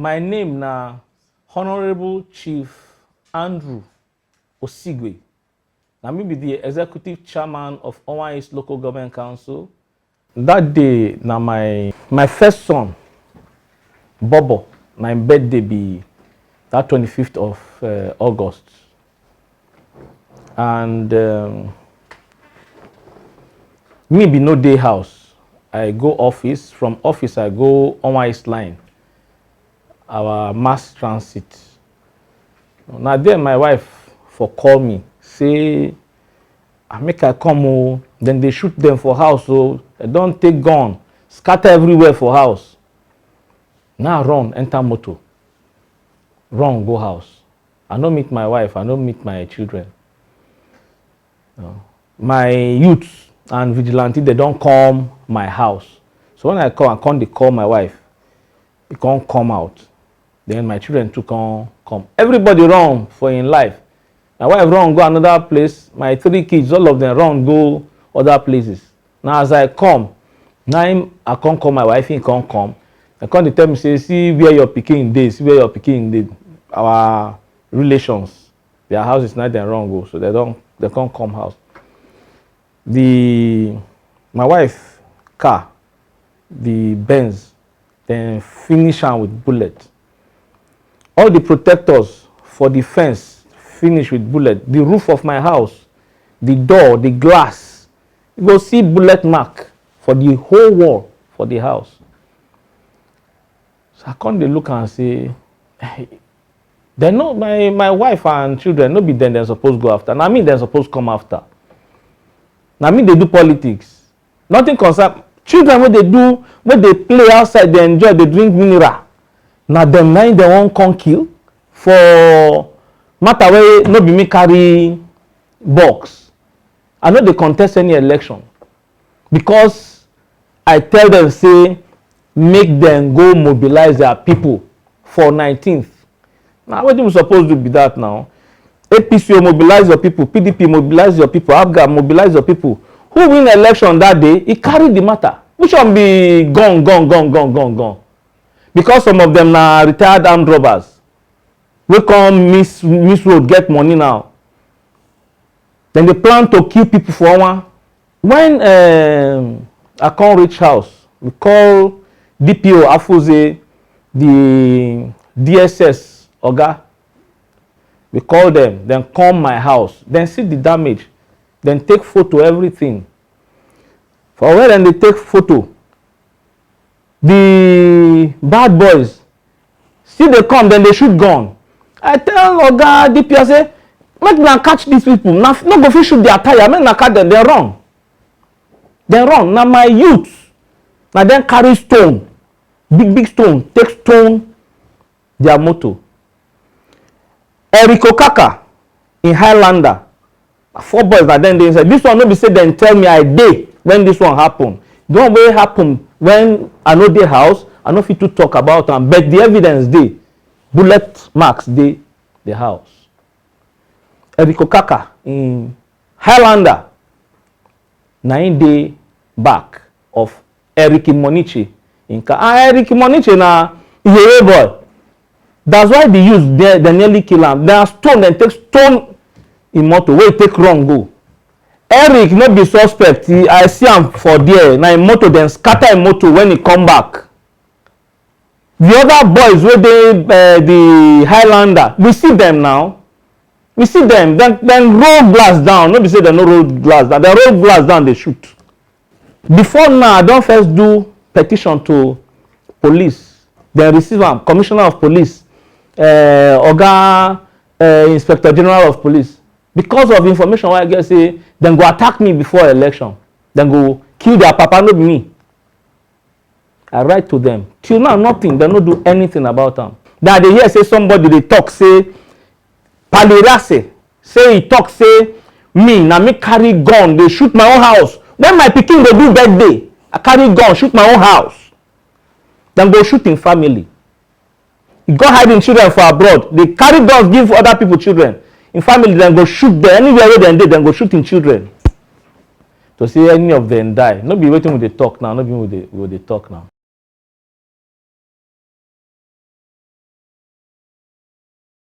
My name na Honorable Chief Andrew Osigwe. Now me be the executive chairman of Owa East Local Government Council. That day, na my first son, Bobo, my birthday be that 25th of August. And me be no day house. I go office. From office, I go Owa East line, our mass transit. Now then, my wife for call me, say, I make I come home, then they shoot them for house, so they don't take gun, scatter everywhere for house. Now run, enter motor, run, go house. I don't meet my wife, I don't meet my children. My youth and vigilante, they don't come my house. So when I come, they call my wife. They can't come out. Then my children too can't come. Everybody run for in life. My wife run go another place. My 3 kids, all of them run go other places. Now as I come, now I can't call my wife, he can't come. They come tell me, say, see where your pikin dey, see where your pikin dey. Our relations, their house is not them wrong go, so they can't come house. My wife car, the Benz, then finish am with bullet. All the protectors for the fence finish with bullet. The roof of my house, the door, the glass, you go see bullet mark for the whole wall for the house. So I come dey look and say, hey, they know my wife and children, no be them they're supposed to go after. Now me they're supposed to come after. Now me they do politics. Nothing concern children when they play outside, they enjoy, they drink mineral. Now them mind they won't come kill for matter where no be me carry box. I know they contest any election because I tell them say make them go mobilize their people for 19th. Now what we supposed to be that now? APC mobilize your people, PDP mobilize your people, APC mobilize your people. Who win election that day? He carry the matter. Which one be gone? Because some of them are retired armed robbers. We come miss road, get money now. Then they plan to kill people for one. When I come reach house, we call DPO Afuze, the DSS Oga. We call them, then come my house, then see the damage, then take photo, everything. For when they take photo, the bad boys, see they come, then they shoot gun. I tell Oga DPO, I say, make them catch these people. Now, no go fit shoot their tire, make them catch them, they run. They run. Now my youth, now then carry stone, big stone, take stone their motor. Eriko Kaka in Highlander, 4 boys that then they inside. This one no be say then tell me I dey when this one happen. The one wey happen when I know dey house, I no fit to talk about am, but the evidence dey. Bullet marks dey the house. Eriko Kaka in Highlander, na him dey back of Eric Moniche in car. Eric Moniche na Iyere boy. That's why they use they nearly kill him. They are stone, then take stone in motor, where take wrong go. Eric no be suspect. I see him for there. Now in motor, then scatter in motor when he come back. The other boys where they the Highlander, we see them now. We see them. Then roll glass down. Nobody say they no roll glass down. They roll glass down, they shoot. Before now, I don't first do petition to police. Then receive am, Commissioner of Police. Oga Inspector General of Police, because of information I get say then go attack me before election, then go kill their papa, not me. I write to them till now nothing, they no do anything about them. Then they hear say somebody they talk say Iriase say he talk say me na me carry gun they shoot my own house when my pikin dey do birthday. I carry gun shoot my own house, then go shoot in family. He go hide in children for abroad. They carry guns give other people children. In family, then go shoot them. Anywhere where they dey, then go shoot in children. To say any of them die. No be waiting with the talk now. No be with the talk now.